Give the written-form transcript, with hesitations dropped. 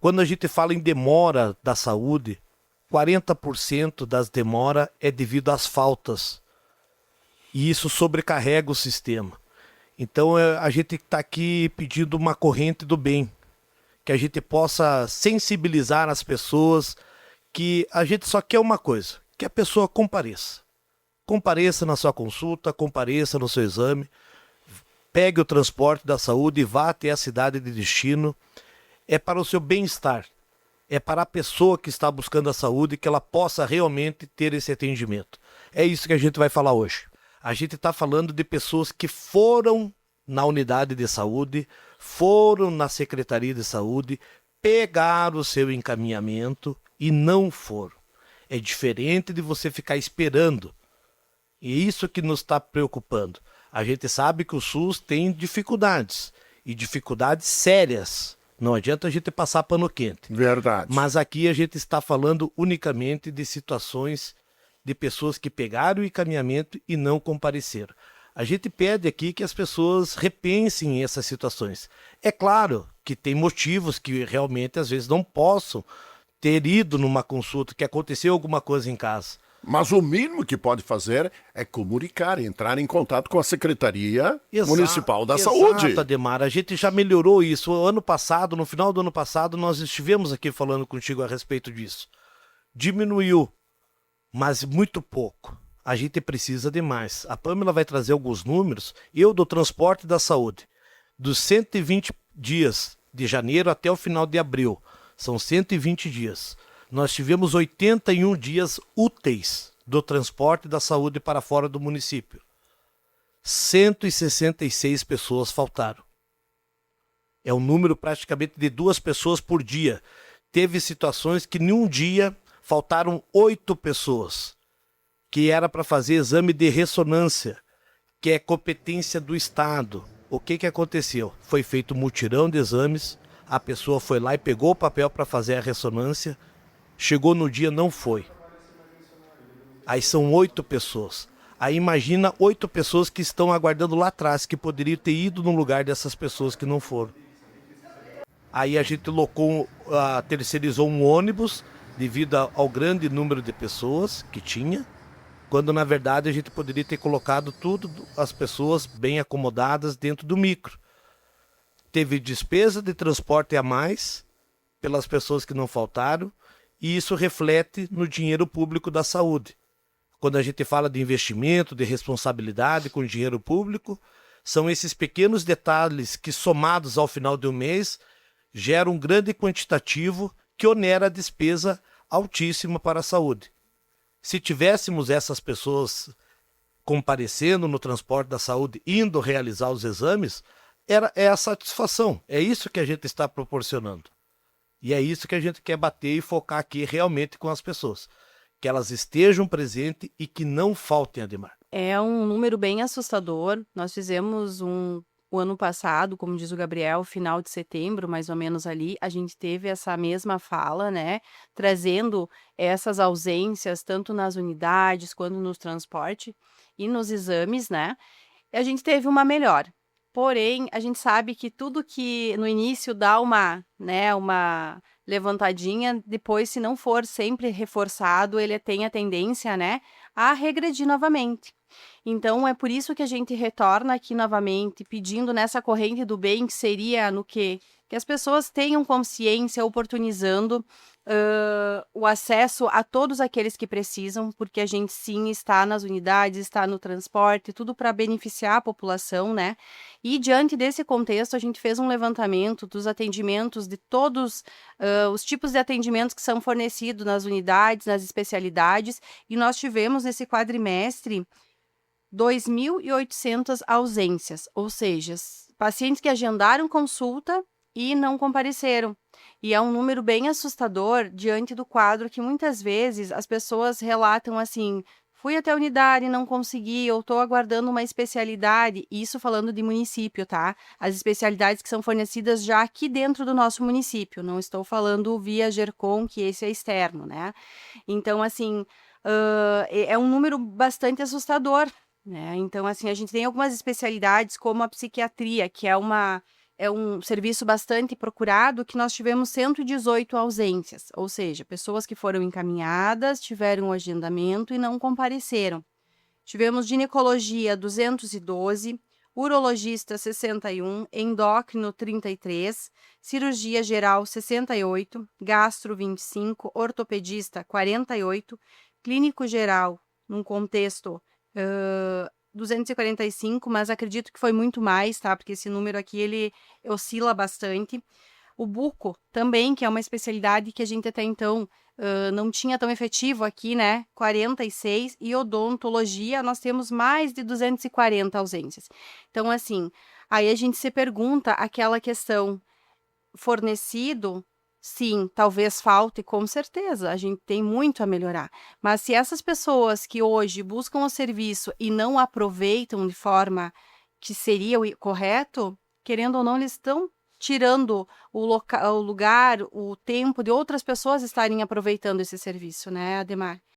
Quando a gente fala em demora da saúde, 40% das demoras é devido às faltas. E isso sobrecarrega o sistema. Então a gente está aqui pedindo uma corrente do bem, que a gente possa sensibilizar as pessoas, que a gente só quer uma coisa, que a pessoa compareça. Compareça na sua consulta, compareça no seu exame, pegue o transporte da saúde e vá até a cidade de destino. É para o seu bem-estar, é para a pessoa que está buscando a saúde que ela possa realmente ter esse atendimento. É isso que a gente vai falar hoje. A gente está falando de pessoas que foram na unidade de saúde, foram na Secretaria de Saúde, pegaram o seu encaminhamento e não foram. É diferente de você ficar esperando. E isso que nos está preocupando. A gente sabe que o SUS tem dificuldades, e dificuldades sérias. Não adianta a gente passar pano quente. Verdade. Mas aqui a gente está falando unicamente de situações de pessoas que pegaram o encaminhamento e não compareceram. A gente pede aqui que as pessoas repensem essas situações. É claro que tem motivos que realmente às vezes não possam ter ido numa consulta, que aconteceu alguma coisa em casa. Mas o mínimo que pode fazer é comunicar, entrar em contato com a Secretaria Municipal da Saúde. Exato, Ademar. A gente já melhorou isso. Ano passado, no final do ano passado, nós estivemos aqui falando contigo a respeito disso. Diminuiu, mas muito pouco. A gente precisa de mais. A Pâmela vai trazer alguns números. Eu, do transporte da saúde, dos 120 dias de janeiro até o final de abril, são 120 dias. Nós tivemos 81 dias úteis do transporte da saúde para fora do município. 166 pessoas faltaram. É um número praticamente de 2 pessoas por dia. Teve situações que em um dia faltaram 8 pessoas, que era para fazer exame de ressonância, que é competência do Estado. O que aconteceu? Foi feito um mutirão de exames, a pessoa foi lá e pegou o papel para fazer a ressonância, chegou no dia, não foi. Aí são 8 pessoas. Aí imagina 8 pessoas que estão aguardando lá atrás, que poderiam ter ido no lugar dessas pessoas que não foram. Aí a gente terceirizou um ônibus devido ao grande número de pessoas que tinha, quando na verdade a gente poderia ter colocado tudo, as pessoas bem acomodadas dentro do micro. Teve despesa de transporte a mais pelas pessoas que não faltaram, e isso reflete no dinheiro público da saúde. Quando a gente fala de investimento, de responsabilidade com o dinheiro público, são esses pequenos detalhes que, somados ao final do mês, geram um grande quantitativo que onera a despesa altíssima para a saúde. Se tivéssemos essas pessoas comparecendo no transporte da saúde, indo realizar os exames, é a satisfação. É isso que a gente está proporcionando. E é isso que a gente quer bater e focar aqui realmente com as pessoas. Que elas estejam presentes e que não faltem, Ademar. É um número bem assustador. Nós fizemos o ano passado, como diz o Gabriel, final de setembro, mais ou menos ali, a gente teve essa mesma fala, né? Trazendo essas ausências, tanto nas unidades quanto no transporte e nos exames, né? E a gente teve uma melhora. Porém, a gente sabe que tudo que no início dá uma levantadinha, depois, se não for sempre reforçado, ele tem a tendência, né, a regredir novamente. Então, é por isso que a gente retorna aqui novamente, pedindo nessa corrente do bem, que seria no quê? Que as pessoas tenham consciência, oportunizando o acesso a todos aqueles que precisam, porque a gente sim está nas unidades, está no transporte, tudo para beneficiar a população, né? E diante desse contexto, a gente fez um levantamento dos atendimentos de todos os tipos de atendimentos que são fornecidos nas unidades, nas especialidades, e nós tivemos nesse quadrimestre 2.800 ausências, ou seja, pacientes que agendaram consulta e não compareceram. E é um número bem assustador diante do quadro que muitas vezes as pessoas relatam assim: fui até a unidade, não consegui, eu estou aguardando uma especialidade, isso falando de município, tá? As especialidades que são fornecidas já aqui dentro do nosso município, não estou falando via GERCOM, que esse é externo, né? Então, assim, é um número bastante assustador, né? Então, assim, a gente tem algumas especialidades como a psiquiatria, que é é um serviço bastante procurado, que nós tivemos 118 ausências, ou seja, pessoas que foram encaminhadas, tiveram um agendamento e não compareceram. Tivemos ginecologia 212, urologista 61, endócrino 33, cirurgia geral 68, gastro 25, ortopedista 48, clínico geral, num contexto 245, mas acredito que foi muito mais, tá? Porque esse número aqui, ele oscila bastante. O buco também, que é uma especialidade que a gente até então não tinha tão efetivo aqui, né? 46. E odontologia, nós temos mais de 240 ausências. Então, assim, aí a gente se pergunta aquela questão, fornecido, sim, talvez falte, com certeza, a gente tem muito a melhorar. Mas se essas pessoas que hoje buscam o serviço e não aproveitam de forma que seria o correto, querendo ou não, eles estão tirando o lugar, o tempo de outras pessoas estarem aproveitando esse serviço, né, Ademar?